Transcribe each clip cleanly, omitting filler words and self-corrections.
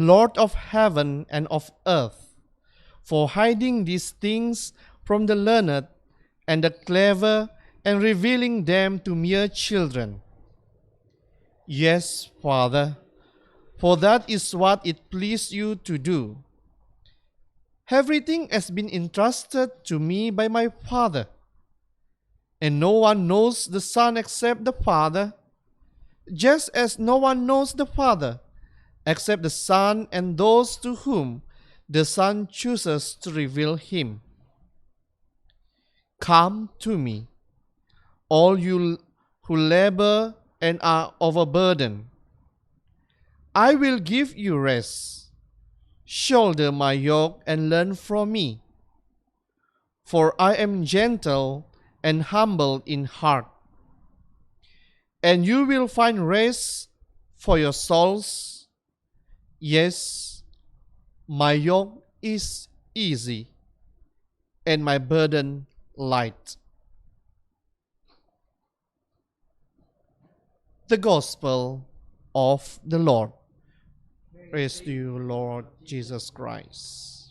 Lord of heaven and of earth, for hiding these things from the learned and the clever and revealing them to mere children. Yes, Father, for that is what it pleased you to do. Everything has been entrusted to me by my Father, and no one knows the Son except the Father, just as no one knows the Father except the Son and those to whom the Son chooses to reveal him. Come to me, all you who labor and are overburdened. I will give you rest. Shoulder my yoke and learn from me, for I am gentle and humble in heart, and you will find rest for your souls. Yes, my yoke is easy and my burden light. The Gospel of the Lord. Praise to you, Lord Jesus Christ.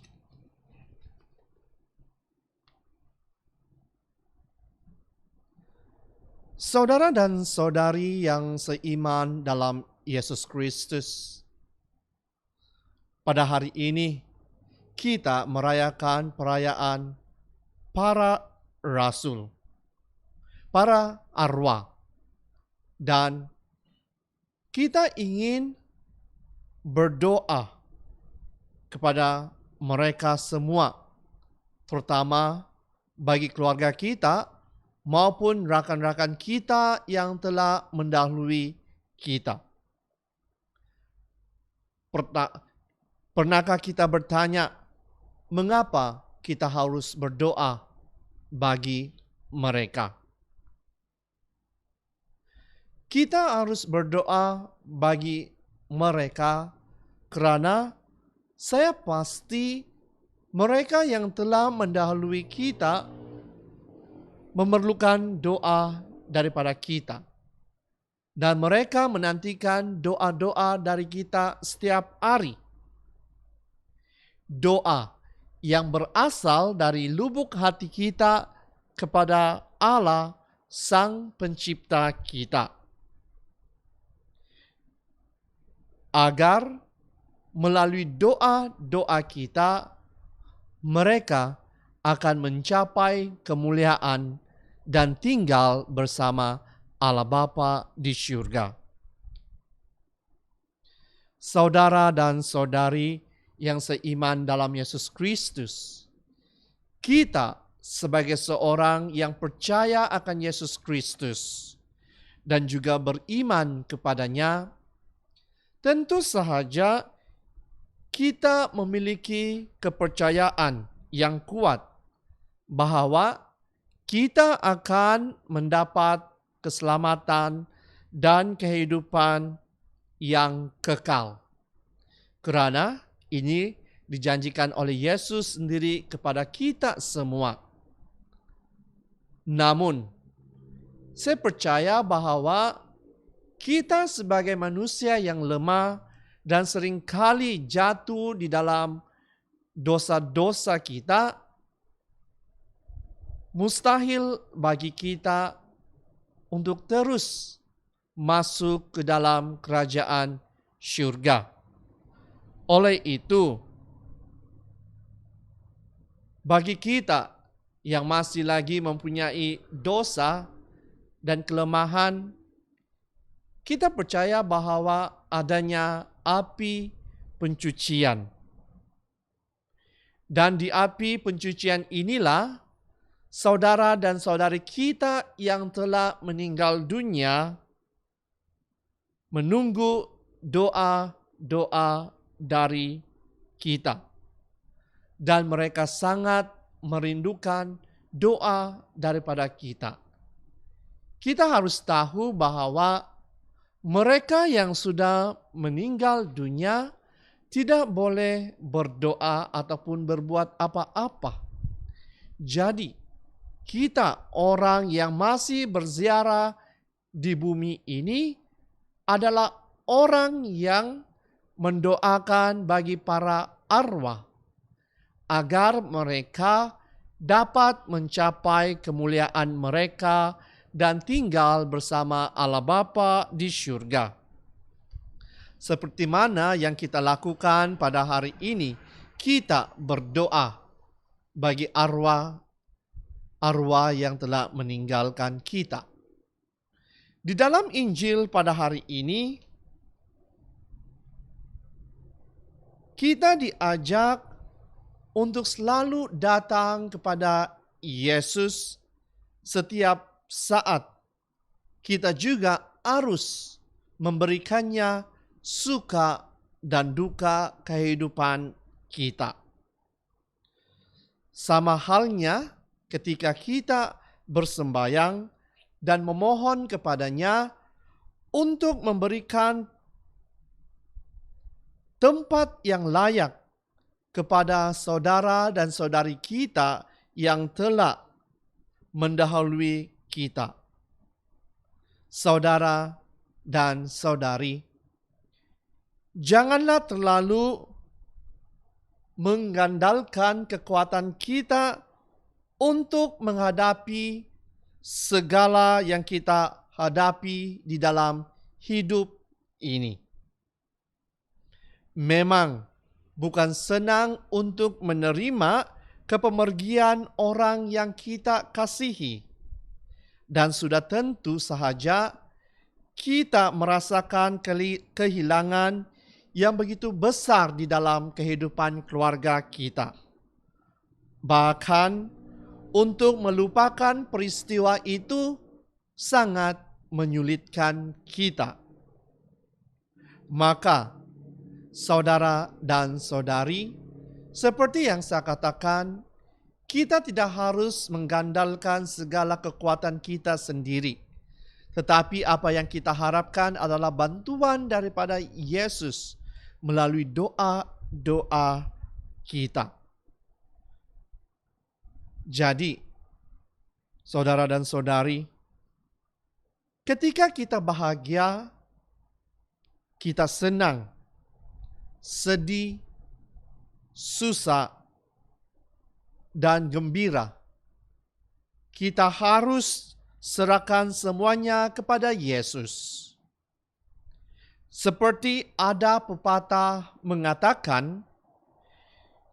Saudara dan saudari yang seiman dalam Yesus Kristus, pada hari ini kita merayakan perayaan para rasul, para arwah, dan kita ingin berdoa kepada mereka semua, terutama bagi keluarga kita maupun rakan-rakan kita yang telah mendahului kita. Pernahkah kita bertanya, mengapa kita harus berdoa bagi mereka? Kita harus berdoa bagi mereka karena saya pasti mereka yang telah mendahului kita memerlukan doa daripada kita. Dan mereka menantikan doa-doa dari kita setiap hari. Doa yang berasal dari lubuk hati kita kepada Allah, Sang Pencipta kita. Agar melalui doa-doa kita, mereka akan mencapai kemuliaan dan tinggal bersama Allah Bapa di surga. Saudara dan saudari yang seiman dalam Yesus Kristus, kita sebagai seorang yang percaya akan Yesus Kristus dan juga beriman kepadanya, tentu sahaja kita memiliki kepercayaan yang kuat bahwa kita akan mendapat keselamatan dan kehidupan yang kekal. Kerana ini dijanjikan oleh Yesus sendiri kepada kita semua. Namun, saya percaya bahwa kita sebagai manusia yang lemah dan seringkali jatuh di dalam dosa-dosa kita, mustahil bagi kita untuk terus masuk ke dalam kerajaan syurga. Oleh itu, bagi kita yang masih lagi mempunyai dosa dan kelemahan, kita percaya bahwa adanya api pencucian. Dan di api pencucian inilah saudara dan saudari kita yang telah meninggal dunia menunggu doa-doa dari kita. Dan mereka sangat merindukan doa daripada kita. Kita harus tahu bahwa mereka yang sudah meninggal dunia tidak boleh berdoa ataupun berbuat apa-apa. Jadi, kita orang yang masih berziarah di bumi ini adalah orang yang mendoakan bagi para arwah agar mereka dapat mencapai kemuliaan mereka dan tinggal bersama Allah Bapa di surga. Seperti mana yang kita lakukan pada hari ini, kita berdoa bagi arwah yang telah meninggalkan kita. Di dalam Injil pada hari ini, kita diajak untuk selalu datang kepada Yesus setiap saat. Kita juga harus memberikannya suka dan duka kehidupan kita. Sama halnya ketika kita bersembahyang dan memohon kepadanya untuk memberikan tempat yang layak kepada saudara dan saudari kita yang telah mendahului kita. Saudara dan saudari, janganlah terlalu mengandalkan kekuatan kita untuk menghadapi segala yang kita hadapi di dalam hidup ini. Memang bukan senang untuk menerima kepemergian orang yang kita kasihi. Dan sudah tentu sahaja kita merasakan kehilangan yang begitu besar di dalam kehidupan keluarga kita. Bahkan untuk melupakan peristiwa itu sangat menyulitkan kita. Maka, saudara dan saudari, seperti yang saya katakan, kita tidak harus mengandalkan segala kekuatan kita sendiri. Tetapi apa yang kita harapkan adalah bantuan daripada Yesus melalui doa-doa kita. Jadi, saudara dan saudari, ketika kita bahagia, kita senang, sedih, susah, dan gembira, kita harus serahkan semuanya kepada Yesus. Seperti ada pepatah mengatakan,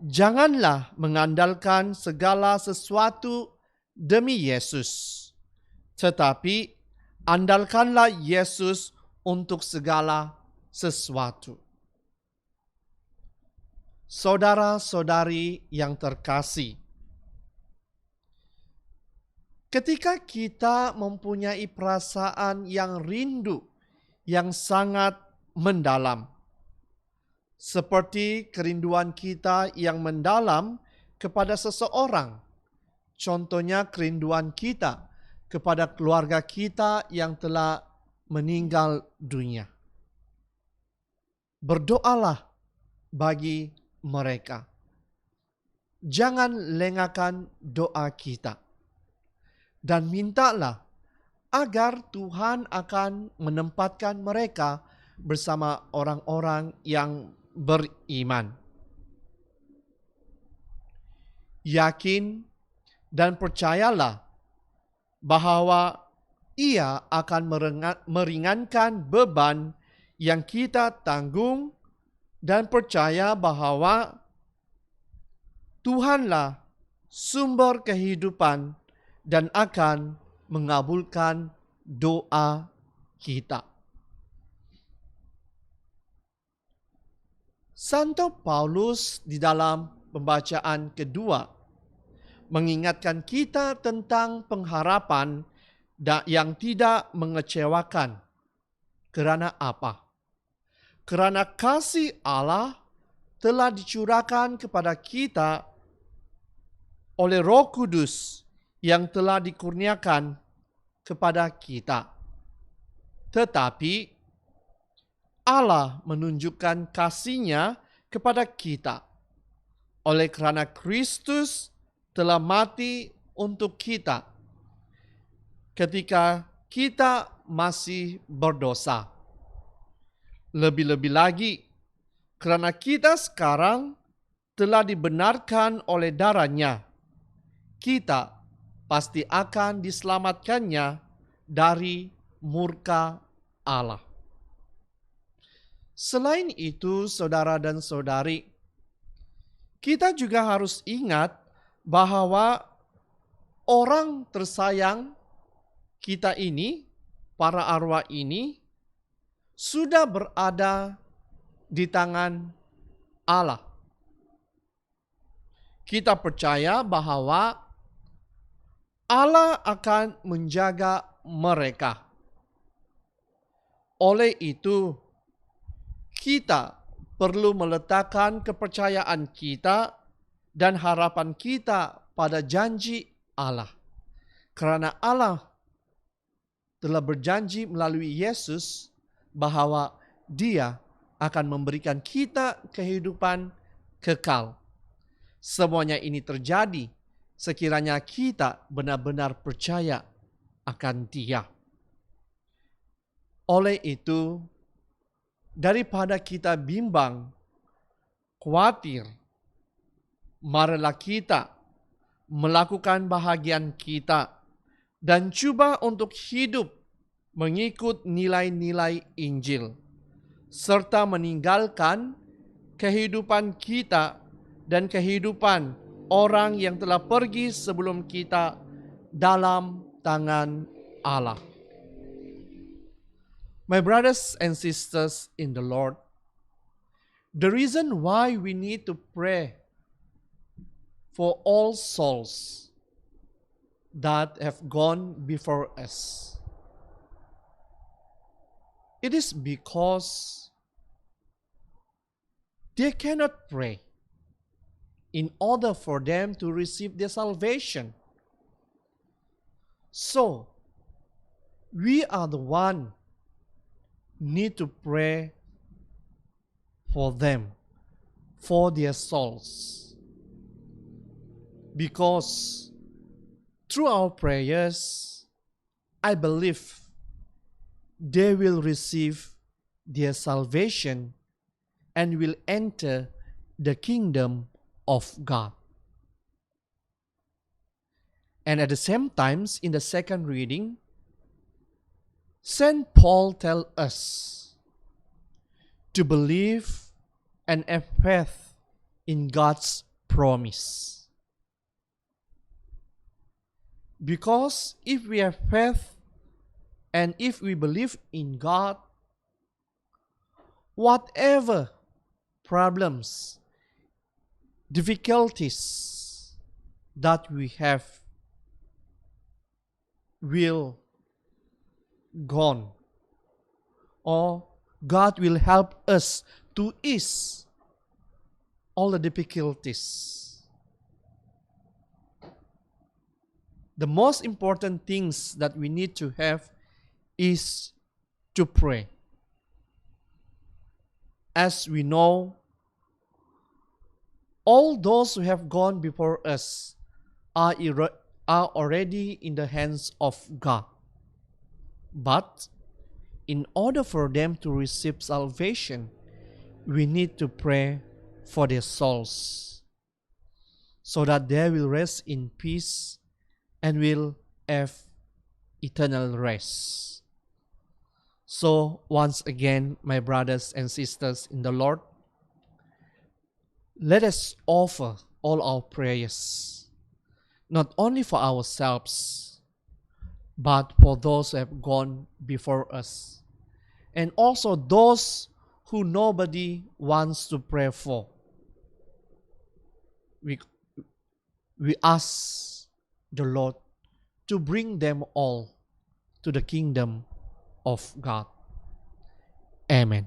janganlah mengandalkan segala sesuatu demi Yesus, tetapi andalkanlah Yesus untuk segala sesuatu. Saudara-saudari yang terkasih, ketika kita mempunyai perasaan yang rindu, yang sangat mendalam, seperti kerinduan kita yang mendalam kepada seseorang, contohnya kerinduan kita kepada keluarga kita yang telah meninggal dunia. Berdoalah bagi mereka. Jangan lengahkan doa kita. Dan mintalah agar Tuhan akan menempatkan mereka bersama orang-orang yang beriman. Yakin dan percayalah bahwa Ia akan meringankan beban yang kita tanggung, dan percaya bahwa Tuhanlah sumber kehidupan dan akan mengabulkan doa kita. Santo Paulus di dalam pembacaan kedua mengingatkan kita tentang pengharapan yang tidak mengecewakan. Kerana apa? Kerana kasih Allah telah dicurahkan kepada kita oleh Roh Kudus yang telah dikurniakan kepada kita. Tetapi Allah menunjukkan kasih-Nya kepada kita oleh kerana Kristus telah mati untuk kita ketika kita masih berdosa. Lebih-lebih lagi, Karena kita sekarang telah dibenarkan oleh darah-Nya, kita pasti akan diselamatkannya dari murka Allah. Selain itu, saudara dan saudari, kita juga harus ingat bahwa orang tersayang kita ini, para arwah ini, sudah berada di tangan Allah. Kita percaya bahwa Allah akan menjaga mereka. Oleh itu, kita perlu meletakkan kepercayaan kita dan harapan kita pada janji Allah. Karena Allah telah berjanji melalui Yesus bahwa Dia akan memberikan kita kehidupan kekal. Semuanya ini terjadi sekiranya kita benar-benar percaya akan Dia. Oleh itu, daripada kita bimbang, khawatir, marilah kita melakukan bahagian kita dan coba untuk hidup mengikut nilai-nilai Injil, serta meninggalkan kehidupan kita dan kehidupan orang yang telah pergi sebelum kita dalam tangan Allah. My brothers and sisters in the Lord, the reason why we need to pray for all souls that have gone before us, it is because they cannot pray in order for them to receive their salvation. So, we are the one need to pray for them, for their souls. Because through our prayers, I believe they will receive their salvation and will enter the kingdom of God. And at the same time, in the second reading, St. Paul tells us to believe and have faith in God's promise. Because if we have faith and if we believe in God, whatever problems, difficulties that we have will gone, or God will help us to ease all the difficulties. The most important things that we need to have is to pray. As we know, all those who have gone before us are already in the hands of God. But in order for them to receive salvation, we need to pray for their souls, so that they will rest in peace and will have eternal rest. So once again, my brothers and sisters in the Lord, let us offer all our prayers, not only for ourselves, but for those who have gone before us, and also those who nobody wants to pray for. We ask the Lord to bring them all to the kingdom of God. Amen.